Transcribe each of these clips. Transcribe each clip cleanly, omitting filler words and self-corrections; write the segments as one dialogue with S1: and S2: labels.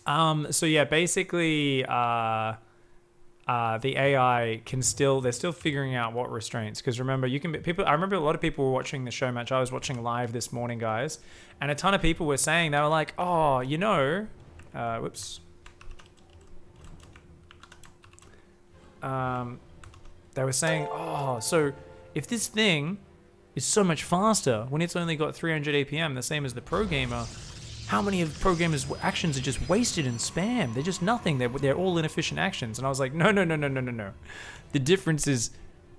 S1: So yeah, basically, the AI they're still figuring out what restraints. Because remember, I remember a lot of people were watching the show match. I was watching live this morning, guys, and a ton of people were saying, they were like, oh, whoops. They were saying, oh, so if this thing is so much faster when it's only got 300 APM, the same as the pro gamer, how many of pro gamers' actions are just wasted and spam? They're just nothing. They're all inefficient actions. And I was like, no. The difference is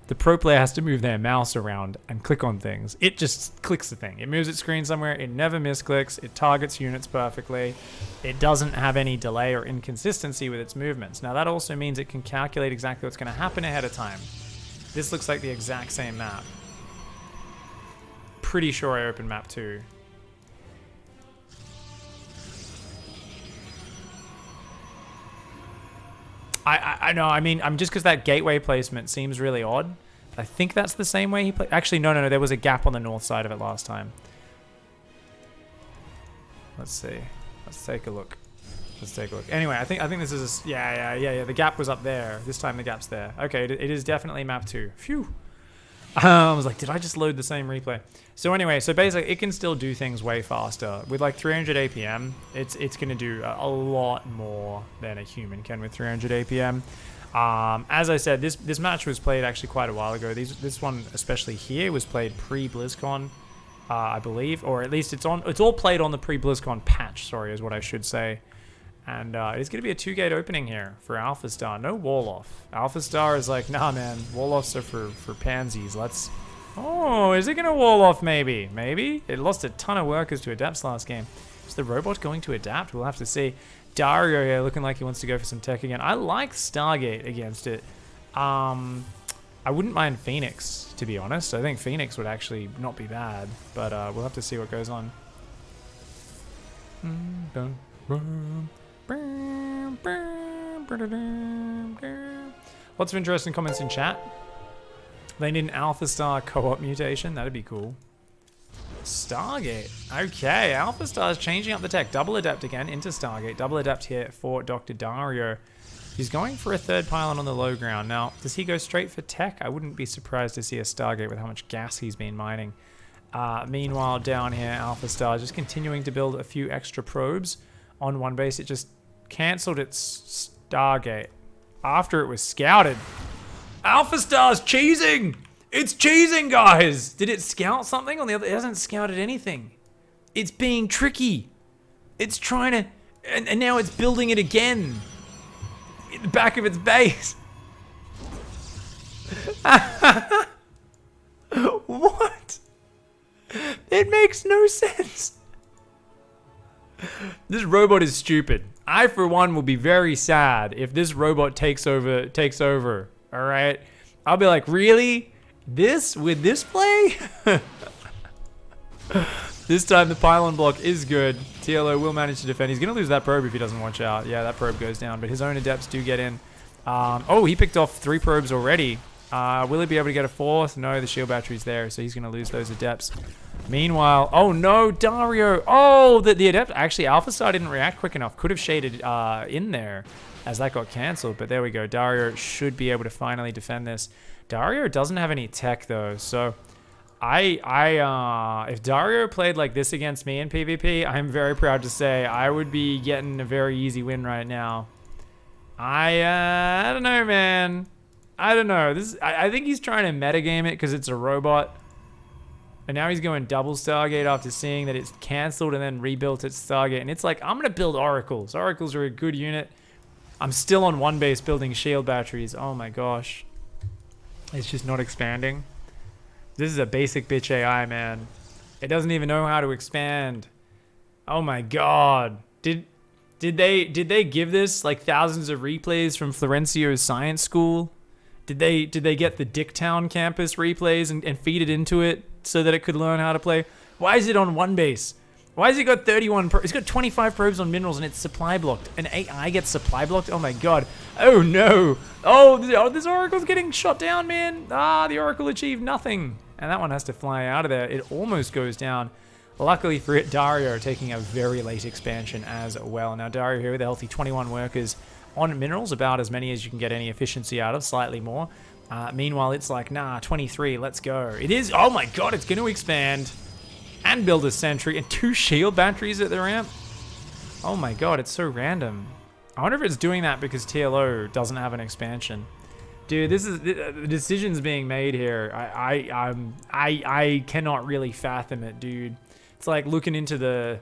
S1: the pro player has to move their mouse around and click on things. It just clicks the thing. It moves its screen somewhere. It never misclicks. It targets units perfectly. It doesn't have any delay or inconsistency with its movements. Now, that also means it can calculate exactly what's going to happen ahead of time. This looks like the exact same map. Pretty sure I opened map 2. I know, I mean, just because that gateway placement seems really odd. I think that's the same way he played. Actually, no, there was a gap on the north side of it last time. Let's see. Let's take a look. Anyway, I think this is yeah. The gap was up there. This time the gap's there. Okay, it is definitely map 2. Phew. I was like, did I just load the same replay? So anyway, so basically it can still do things way faster. With like 300 APM, it's going to do a lot more than a human can with 300 APM. As I said, this match was played actually quite a while ago. This one, especially here, was played pre-BlizzCon, I believe. Or at least it's all played on the pre-BlizzCon patch, sorry, is what I should say. And it's going to be a 2-gate opening here for AlphaStar. No wall-off. AlphaStar is like, nah, man. Wall-offs are for pansies. Oh, is it going to wall-off maybe? Maybe? It lost a ton of workers to Adapts last game. Is the robot going to adapt? We'll have to see. Dario here looking like he wants to go for some tech again. I like Stargate against it. I wouldn't mind Phoenix, to be honest. I think Phoenix would actually not be bad. But we'll have to see what goes on. Lots of interesting comments in chat. They need an AlphaStar co-op mutation. That'd be cool. Stargate. Okay, AlphaStar is changing up the tech. Double Adept again into Stargate. Double Adept here for Dr. Dario. He's going for a third pylon on the low ground. Now, does he go straight for tech? I wouldn't be surprised to see a Stargate with how much gas he's been mining. Meanwhile, down here, AlphaStar just continuing to build a few extra probes on one base. It just cancelled its Stargate after it was scouted. AlphaStar's cheesing! It's cheesing, guys! Did it scout something on the other? It hasn't scouted anything. It's being tricky. It's trying to... And now it's building it again. In the back of its base. What? It makes no sense. This robot is stupid. I, for one, will be very sad if this robot takes over. All right? I'll be like, really? With this play? This time the pylon block is good. TLO will manage to defend. He's going to lose that probe if he doesn't watch out. Yeah, that probe goes down, but his own adepts do get in. Oh, he picked off 3 probes already. Will he be able to get a 4th? No, the shield battery's there, so he's going to lose those adepts. Meanwhile, oh no, Dario. Oh, the adept. Actually, AlphaStar didn't react quick enough. Could have shaded in there as that got cancelled, but there we go. Dario should be able to finally defend this. Dario doesn't have any tech though, so if Dario played like this against me in PvP, I'm very proud to say I would be getting a very easy win right now. I don't know, man. I don't know. I think he's trying to metagame it because it's a robot. And now he's going double Stargate after seeing that it's cancelled and then rebuilt its Stargate. And it's like, I'm going to build Oracles. Oracles are a good unit. I'm still on one base building shield batteries. Oh my gosh. It's just not expanding. This is a basic bitch AI, man. It doesn't even know how to expand. Oh my god. Did they give this like thousands of replays from Florencio's science school? Did they get the Dicktown campus replays and feed it into it so that it could learn how to play? Why is it on one base? Why has it got 31 probes? It's got 25 probes on minerals and it's supply blocked. An AI gets supply blocked? Oh my god. Oh no. Oh, this Oracle's getting shot down, man. The Oracle achieved nothing. And that one has to fly out of there. It almost goes down. Luckily for it, Dario taking a very late expansion as well. Now Dario here with a healthy 21 workers on minerals, about as many as you can get any efficiency out of, slightly more. Meanwhile, it's like, nah, 23, let's go. It is, oh my god, it's going to expand and build a sentry and 2 shield batteries at the ramp. Oh my god, it's so random. I wonder if it's doing that because TLO doesn't have an expansion. Dude, this is the decisions being made here. I cannot really fathom it, dude. It's like looking into the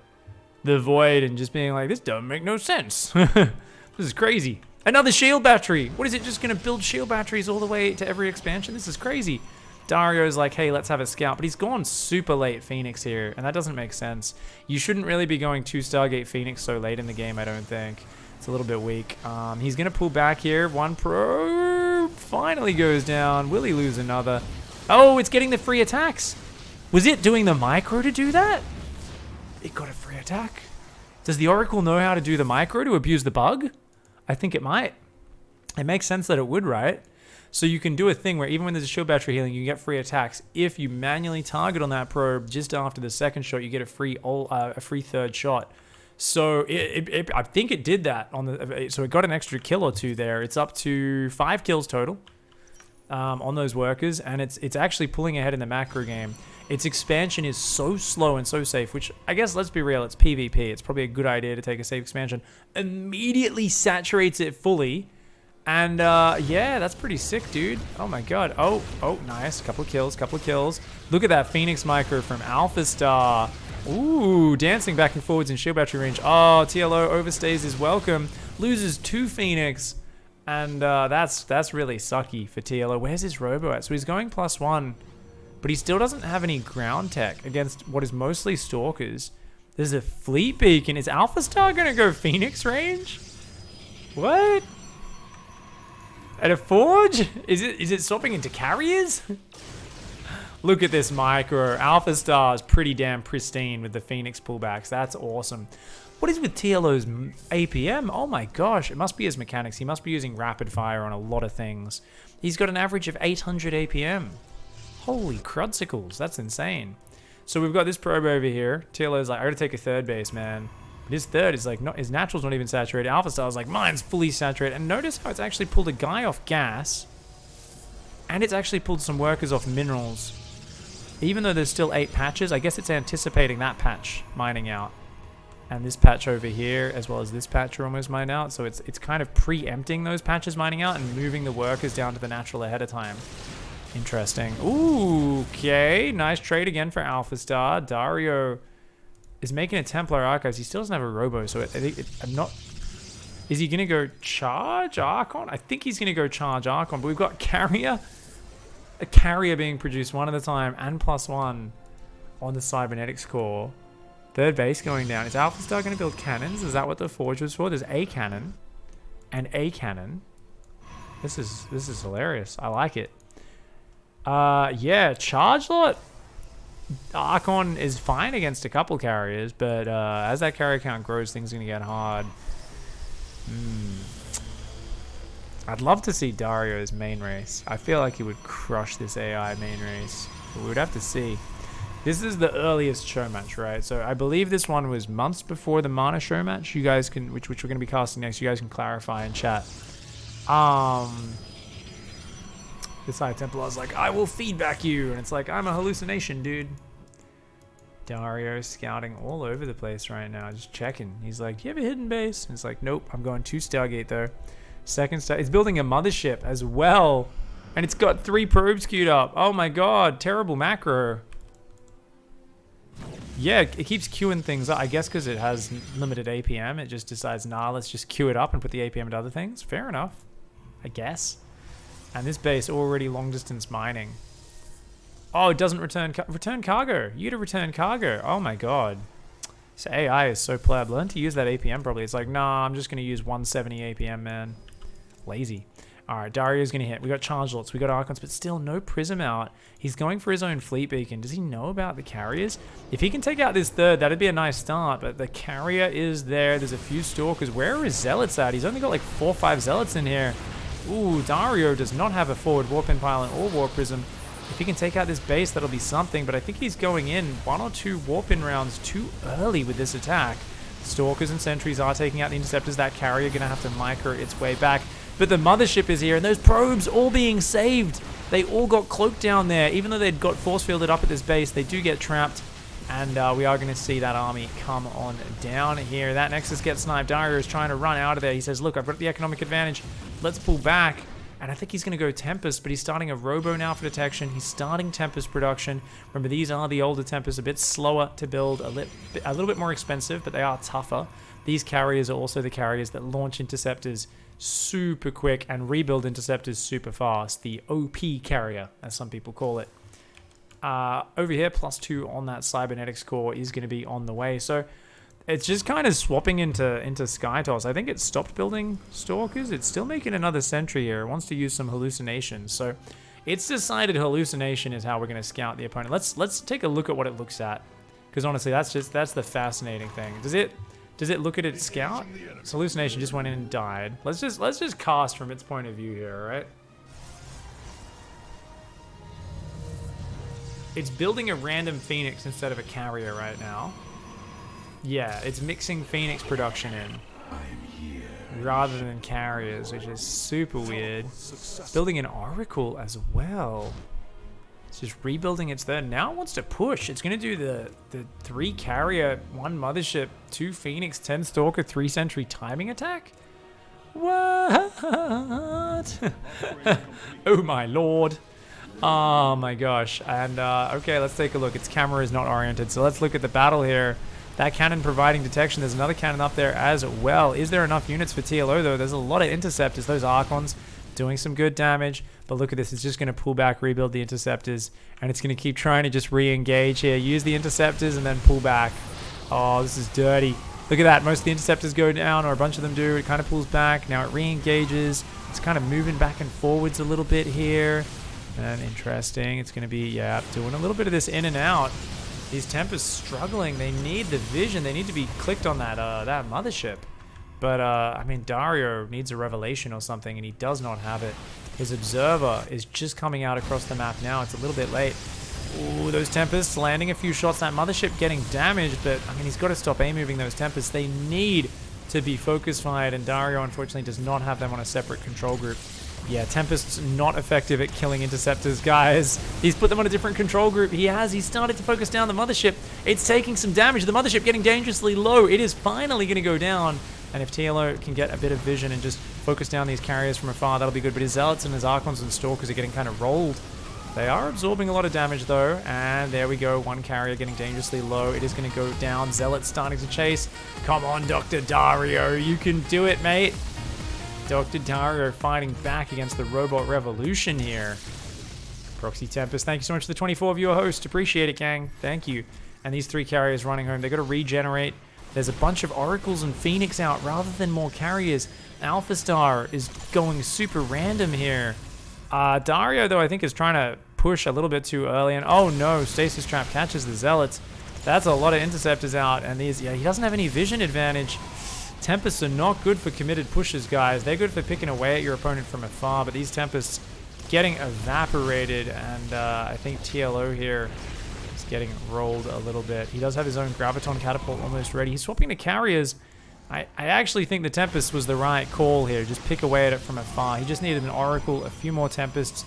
S1: void and just being like, this doesn't make no sense. This is crazy. Another shield battery. What is it, just going to build shield batteries all the way to every expansion? This is crazy. Dario's like, hey, let's have a scout. But he's gone super late Phoenix here, and that doesn't make sense. You shouldn't really be going 2 Stargate Phoenix so late in the game, I don't think. It's a little bit weak. He's going to pull back here. 1 probe finally goes down. Will he lose another? Oh, it's getting the free attacks. Was it doing the micro to do that? It got a free attack. Does the Oracle know how to do the micro to abuse the bug? I think it might. It makes sense that it would, right? So you can do a thing where even when there's a shield battery healing, you get free attacks. If you manually target on that probe just after the second shot, you get a free 3rd shot. So I think it did that on the. So it got an extra kill or 2 there. It's up to 5 kills total on those workers, and it's actually pulling ahead in the macro game. Its expansion is so slow and so safe, which I guess, let's be real, it's PvP. It's probably a good idea to take a safe expansion. Immediately saturates it fully. And yeah, that's pretty sick, dude. Oh my god. Oh, nice. Couple of kills. Look at that Phoenix micro from AlphaStar. Ooh, dancing back and forwards in shield battery range. Oh, TLO overstays his welcome. Loses 2 Phoenix. And that's really sucky for TLO. Where's his robo at? So he's going +1. But he still doesn't have any ground tech against what is mostly stalkers. There's a fleet beacon. Is AlphaStar going to go Phoenix range? What? At a forge? Is it swapping into carriers? Look at this micro. AlphaStar is pretty damn pristine with the Phoenix pullbacks. That's awesome. What is with TLO's APM? Oh my gosh. It must be his mechanics. He must be using rapid fire on a lot of things. He's got an average of 800 APM. Holy crudsicles, that's insane. So we've got this probe over here. TLO's like, I gotta take a 3rd base, man. But his 3rd is like, his natural's not even saturated. AlphaStar's like, mine's fully saturated. And notice how it's actually pulled a guy off gas. And it's actually pulled some workers off minerals. Even though there's still 8 patches, I guess it's anticipating that patch mining out. And this patch over here, as well as this patch are almost mined out. So it's kind of preempting those patches mining out and moving the workers down to the natural ahead of time. Interesting. Ooh, okay. Nice trade again for AlphaStar. Dario is making a Templar Archives. He still doesn't have a robo, so I'm not... Is he going to go charge Archon? I think he's going to go charge Archon, but we've got Carrier. A Carrier being produced 1 at a time and +1 on the Cybernetics core. 3rd base going down. Is AlphaStar going to build cannons? Is that what the Forge was for? There's a cannon and a cannon. This is hilarious. I like it. Yeah, charge lot. Archon is fine against a couple carriers, but as that carrier count grows, things are going to get hard. I'd love to see Dario's main race. I feel like he would crush this AI main race, but we would have to see. This is the earliest Showmatch, right? So I believe this one was months before the Mana Showmatch. You guys can, which we're going to be casting next, you guys can clarify in chat. This High Templar's like, I will feedback you. And it's like, I'm a hallucination, dude. Dario scouting all over the place right now. Just checking. He's like, do you have a hidden base? And it's like, nope. I'm going to Stargate, though. Second Star. It's building a mothership as well. And it's got 3 probes queued up. Oh, my God. Terrible macro. Yeah, it keeps queuing things up. I guess because it has limited APM. It just decides, nah, let's just queue it up and put the APM into other things. Fair enough. I guess. And this base already long distance mining. Oh, it doesn't return cargo. You to return cargo. Oh my god. This AI is so pleb. Learn to use that APM probably. It's like, nah, I'm just going to use 170 APM, man. Lazy. Alright, Dario's going to hit. We got charge lots. We got Archons, but still no Prism out. He's going for his own fleet beacon. Does he know about the carriers? If he can take out this 3rd, that'd be a nice start, but the carrier is there. There's a few stalkers. Where are his zealots at? He's only got like 4 or 5 zealots in here. Ooh, Dario does not have a forward warp in pylon or war prism. If he can take out this base, that'll be something, but I think he's going in 1 or 2 warp-in rounds too early with this attack. Stalkers and sentries are taking out the interceptors. That carrier going to have to micro its way back. But the mothership is here, and those probes all being saved. They all got cloaked down there. Even though they'd got force fielded up at this base, they do get trapped. And we are going to see that army come on down here. That Nexus gets sniped. Dario is trying to run out of there. He says, look, I've got the economic advantage. Let's pull back. And I think he's going to go Tempest, but he's starting a Robo now for detection. He's starting Tempest production. Remember, these are the older Tempests, a bit slower to build, a little bit more expensive, but they are tougher. These carriers are also the carriers that launch interceptors super quick and rebuild interceptors super fast. The OP carrier, as some people call it. Over here, +2 on that cybernetics core is going to be on the way. So it's just kind of swapping into Skytoss. I think it stopped building Stalkers. It's still making another sentry here. It wants to use some hallucinations. So it's decided hallucination is how we're going to scout the opponent. Let's take a look at what it looks at, because honestly, that's the fascinating thing. Does it look at its scout? Its hallucination just went in and died. Let's just cast from its point of view here, all right? It's building a random Phoenix instead of a carrier right now. Yeah, it's mixing Phoenix production in rather than carriers, which is super weird. It's building an Oracle as well. It's just rebuilding its third. Now it wants to push. It's going to do the 3 carrier, 1 mothership, 2 Phoenix, 10 Stalker, 3 sentry timing attack? What? Oh my lord. Oh my gosh. And okay, let's take a look. Its camera is not oriented, so let's look at the battle here. That cannon providing detection. There's another cannon up there as well. Is there enough units for TLO though? There's a lot of interceptors. Those Archons doing some good damage. But look at this. It's just going to pull back, rebuild the interceptors. And it's going to keep trying to just re-engage here. Use the interceptors and then pull back. Oh, this is dirty. Look at that. Most of the interceptors go down, or a bunch of them do. It kind of pulls back. Now it re-engages. It's kind of moving back and forwards a little bit here. And interesting. It's going to be, yeah, doing a little bit of this in and out. These Tempests struggling. They need the vision. They need to be clicked on that that mothership. But, I mean, Dario needs a revelation or something, and he does not have it. His Observer is just coming out across the map now. It's a little bit late. Ooh, those Tempests landing a few shots. That mothership getting damaged, but, I mean, he's got to stop A-moving those Tempests. They need to be focus fired, and Dario, unfortunately, does not have them on a separate control group. Yeah, Tempest's not effective at killing interceptors, guys. He's put them on a different control group. He's started to focus down the mothership. It's taking some damage. The mothership getting dangerously low. It is finally going to go down. And if TLO can get a bit of vision and just focus down these carriers from afar, that'll be good. But his Zealots and his Archons and Stalkers are getting kind of rolled. They are absorbing a lot of damage, though. And there we go. 1 carrier getting dangerously low. It is going to go down. Zealots starting to chase. Come on, Dr. Dario. You can do it, mate. Dr. Dario fighting back against the Robot Revolution here. Proxy Tempest, thank you so much for the 24 viewer host. Appreciate it, gang. Thank you. And these 3 carriers running home. They've got to regenerate. There's a bunch of Oracles and Phoenix out rather than more carriers. AlphaStar is going super random here. Dario, though, I think is trying to push a little bit too early. And oh no, Stasis Trap catches the Zealots. That's a lot of interceptors out. And these, yeah, he doesn't have any vision advantage. Tempests are not good for committed pushes, guys. They're good for picking away at your opponent from afar, but these Tempests getting evaporated, and I think TLO here is getting rolled a little bit. He does have his own Graviton Catapult almost ready. He's swapping to carriers. I actually think the Tempest was the right call here. Just pick away at it from afar. He just needed an Oracle, a few more Tempests,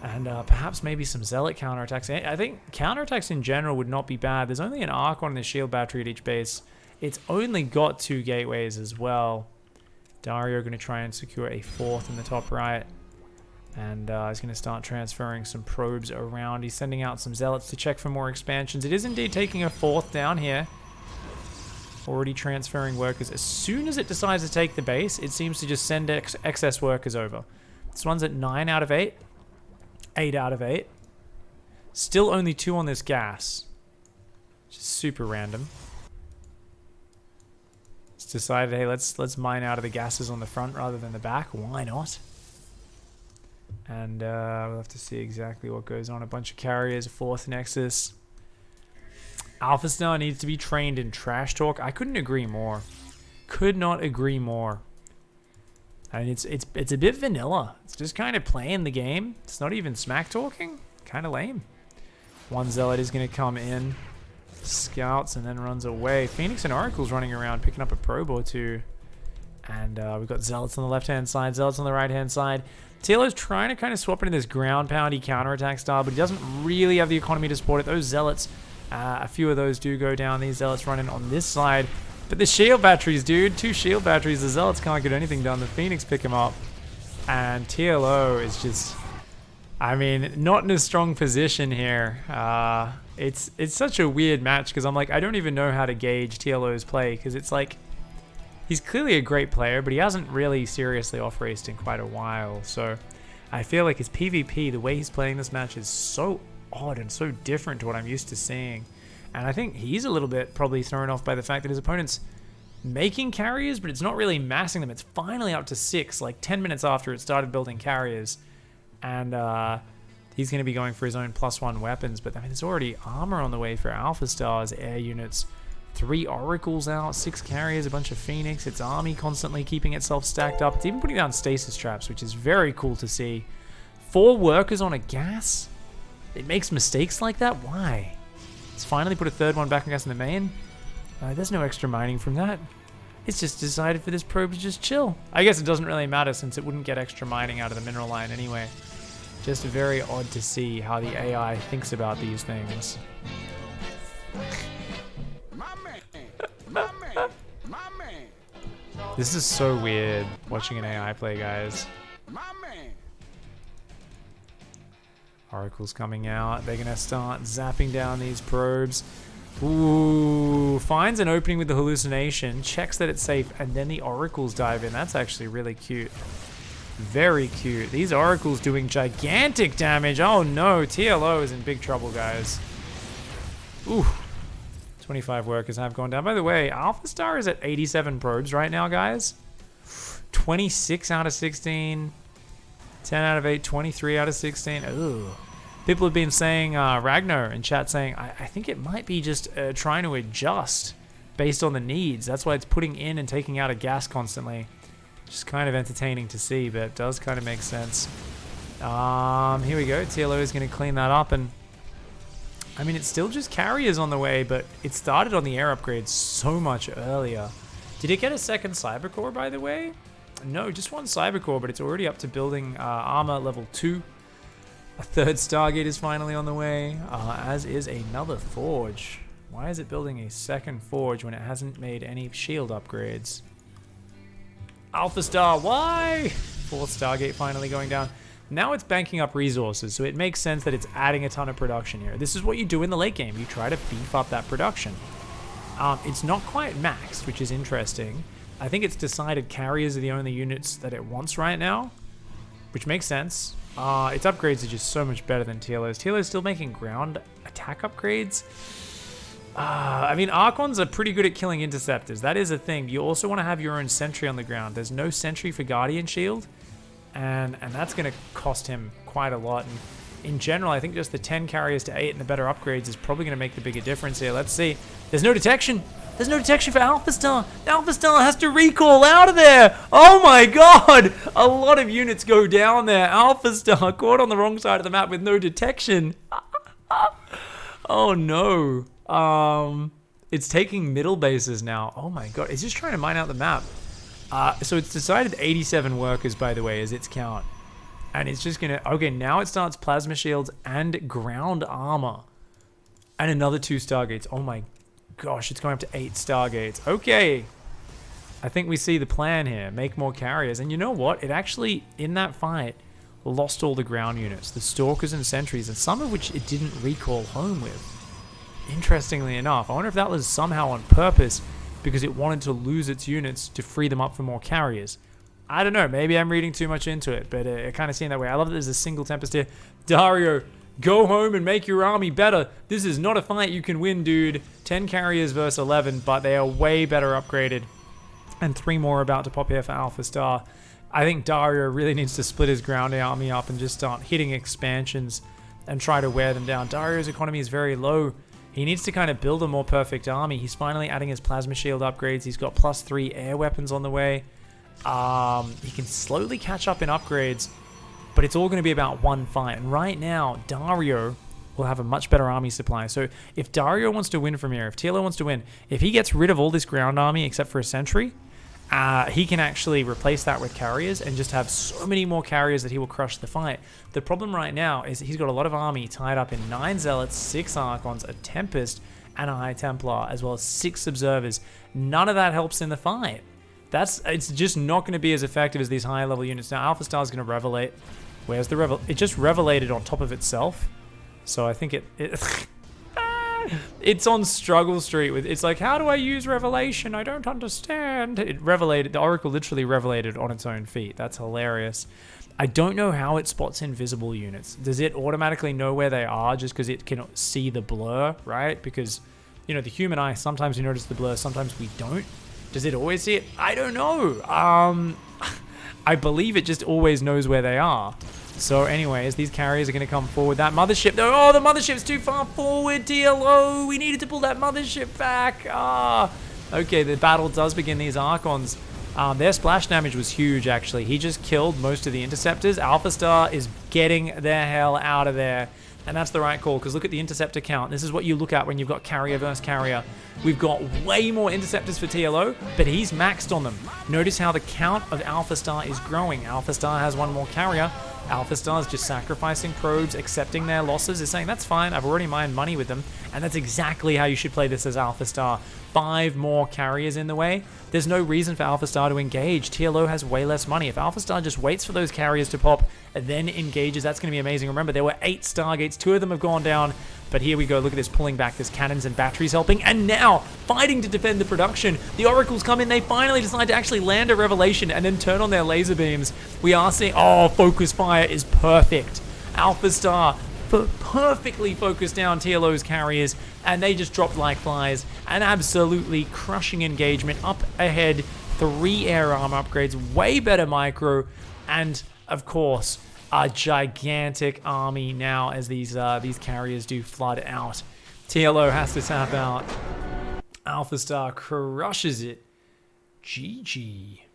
S1: and perhaps maybe some Zealot counterattacks. I think counterattacks in general would not be bad. There's only an Archon and a Shield Battery at each base. It's only got 2 gateways as well. Dario going to try and secure a 4th in the top right. And he's going to start transferring some probes around. He's sending out some Zealots to check for more expansions. It is indeed taking a 4th down here. Already transferring workers. As soon as it decides to take the base, it seems to just send excess workers over. This one's at 9 out of 8. 8 out of 8. Still only 2 on this gas. Which is super random. Decided, hey, let's mine out of the gases on the front rather than the back. Why not? And we'll have to see exactly what goes on. A bunch of carriers, a 4th Nexus. AlphaStar needs to be trained in trash talk. I couldn't agree more. Could not agree more. I mean, it's a bit vanilla. It's just kind of playing the game. It's not even smack talking. kind of lame. One Zealot is going to come in, scouts, and then runs away. Phoenix and Oracle's running around, picking up a probe or two. And we've got Zealots on the left-hand side, Zealots on the right-hand side. TLO's trying to kind of swap into this ground poundy counterattack style, but he doesn't really have the economy to support it. Those Zealots, a few of those do go down. These Zealots running on this side. But the shield batteries, dude, 2 shield batteries. The Zealots can't get anything done. The Phoenix pick him up. And TLO is just, I mean, not in a strong position here. It's such a weird match because I'm like, I don't even know how to gauge TLO's play because it's like, he's clearly a great player, but he hasn't really seriously off-raced in quite a while. So I feel like his PvP, the way he's playing this match is so odd and so different to what I'm used to seeing. And I think he's a little bit probably thrown off by the fact that his opponent's making carriers, but it's not really massing them. It's finally up to 6, like 10 minutes after it started building carriers. And he's going to be going for his own +1 weapons. But I mean, there's already armor on the way for AlphaStar's air units. 3 Oracles out, 6 carriers, a bunch of Phoenix. Its army constantly keeping itself stacked up. It's even putting down stasis traps, which is very cool to see. 4 workers on a gas? It makes mistakes like that? Why? It's finally put a 3rd one back on gas in the main. There's no extra mining from that. It's just decided for this probe to just chill. I guess it doesn't really matter since it wouldn't get extra mining out of the mineral line anyway. Just very odd to see how the AI thinks about these things. This is so weird, watching an AI play, guys. Oracle's coming out. They're going to start zapping down these probes. Ooh, finds an opening with the hallucination, checks that it's safe, and then the Oracles dive in. That's actually really cute. Very cute. These Oracles doing gigantic damage. Oh no, TLO is in big trouble, guys. Ooh. 25 workers have gone down. By the way, AlphaStar is at 87 probes right now, guys. 26 out of 16. 10 out of 8. 23 out of 16. Ooh. People have been saying, Ragnar in chat saying, I think it might be just trying to adjust based on the needs. That's why it's putting in and taking out a gas constantly. Just kind of entertaining to see, but it does kind of make sense. Here we go. TLO is going to clean that up, and I mean, it's still just carriers on the way, but it started on the air upgrades so much earlier. Did it get a second cyber core, by the way? No, just 1 cyber core, but it's already up to building armor level 2. A 3rd Stargate is finally on the way, as is another forge. Why is it building a 2nd forge when it hasn't made any shield upgrades? AlphaStar, why? 4th Stargate finally going down. Now it's banking up resources, so it makes sense that it's adding a ton of production here. This is what you do in the late game. You try to beef up that production. It's not quite maxed, which is interesting. I think it's decided carriers are the only units that it wants right now, which makes sense. Its upgrades are just so much better than TLO's. TLO's still making ground attack upgrades. I mean, Archons are pretty good at killing interceptors. That is a thing. You also want to have your own sentry on the ground. There's no sentry for Guardian Shield. And that's going to cost him quite a lot. And in general, I think just the 10 carriers to 8 and the better upgrades is probably going to make the bigger difference here. Let's see. There's no detection. There's no detection for AlphaStar. AlphaStar has to recall out of there. Oh my god. A lot of units go down there. AlphaStar caught on the wrong side of the map with no detection. Oh no. It's taking middle bases now. Oh my god. It's just trying to mine out the map. So it's decided 87 workers, by the way, is its count. And it's just going to... Okay, now it starts plasma shields and ground armor. And another 2 Stargates. Oh my gosh, it's going up to 8 Stargates. Okay. I think we see the plan here. Make more carriers. And you know what? It actually, in that fight, lost all the ground units. The Stalkers and Sentries, and some of which it didn't recall home with. Interestingly enough. I wonder if that was somehow on purpose, because it wanted to lose its units to free them up for more carriers. I don't know. Maybe I'm reading too much into it, but it kind of seemed that way. I love that there's a single Tempest here. Dario, go home and make your army better. This is not a fight you can win, dude. 10 carriers versus 11, but they are way better upgraded. And 3 more about to pop here for AlphaStar. I think Dario really needs to split his ground army up and just start hitting expansions and try to wear them down. Dario's economy is very low. He needs to kind of build a more perfect army. He's finally adding his plasma shield upgrades. He's got +3 air weapons on the way. He can slowly catch up in upgrades, but it's all going to be about one fight. And right now, Dario will have a much better army supply. So if Dario wants to win from here, if TLO wants to win, if he gets rid of all this ground army except for a sentry, he can actually replace that with carriers and just have so many more carriers that he will crush the fight. The problem right now is he's got a lot of army tied up in 9 Zealots, 6 Archons, a Tempest, and a High Templar, as well as 6 Observers. None of that helps in the fight. It's just not going to be as effective as these higher level units. Now AlphaStar is going to Revelate. Where's the Revel? It just Revelated on top of itself. So I think it's on struggle street with, it's like, how do I use Revelation? I don't understand. It Revelated, the Oracle literally Revelated on its own feet. That's hilarious. I don't know how it spots invisible units. Does it automatically know where they are just because it can see the blur, right? Because, you know, the human eye, sometimes we notice the blur, sometimes we don't. Does it always see it? I don't know. I believe it just always knows where they are. So anyways, these carriers are going to come forward. That mothership, though, oh, the mothership's too far forward, TLO. We needed to pull that mothership back. Okay, the battle does begin. These Archons, their splash damage was huge, actually. He just killed most of the interceptors. AlphaStar is getting the hell out of there. And that's the right call, because look at the interceptor count. This is what you look at when you've got carrier versus carrier. We've got way more interceptors for TLO, but he's maxed on them. Notice how the count of AlphaStar is growing. AlphaStar has one more carrier. AlphaStar is just sacrificing probes, accepting their losses, is saying, that's fine, I've already mined money with them. And that's exactly how you should play this as AlphaStar. 5 more carriers in the way. There's no reason for AlphaStar to engage. TLO has way less money. If AlphaStar just waits for those carriers to pop and then engages, that's going to be amazing. Remember, there were 8 Stargates. 2 of them have gone down. But here we go. Look at this, pulling back. There's cannons and batteries helping. And now, fighting to defend the production. The Oracles come in. They finally decide to actually land a Revelation and then turn on their laser beams. We are seeing... Oh, focus fire is perfect. AlphaStar perfectly focused down TLO's carriers. And they just dropped like flies. An absolutely crushing engagement. Up ahead, 3 air armor upgrades. Way better micro. And, of course... a gigantic army now as these carriers do flood out. TLO has to tap out. AlphaStar crushes it. GG.